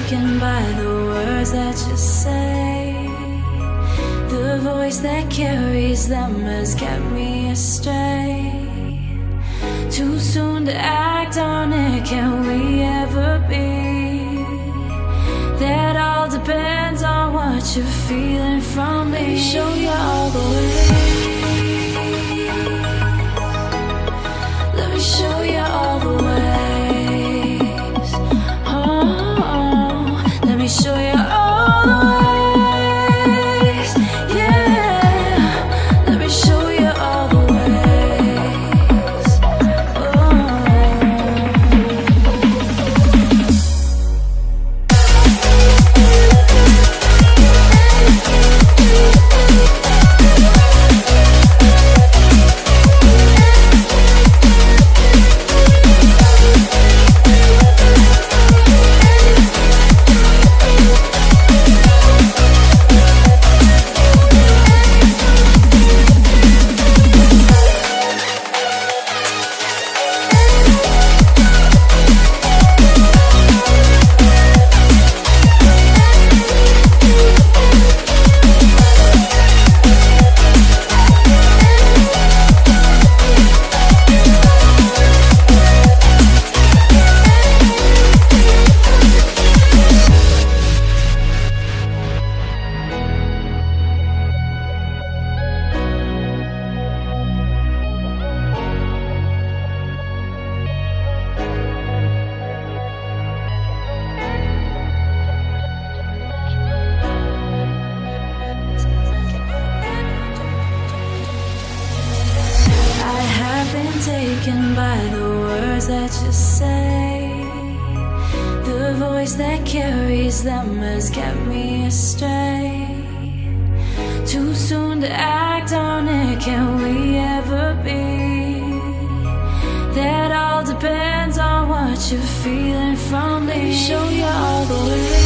taken by the words that you say. The voice that carries them has kept me astray. Too soon to act on it, can we ever be? That all depends on what you're feeling from me. Let me show you all the way. Let me show you all the ways. Oh, let me show you all the ways. Yeah, let me show you all the ways. Taken by the words that you say. The voice that carries them has kept me astray. Too soon to act on it, can we ever be? That all depends on what you're feeling from me. Let me show you all the way.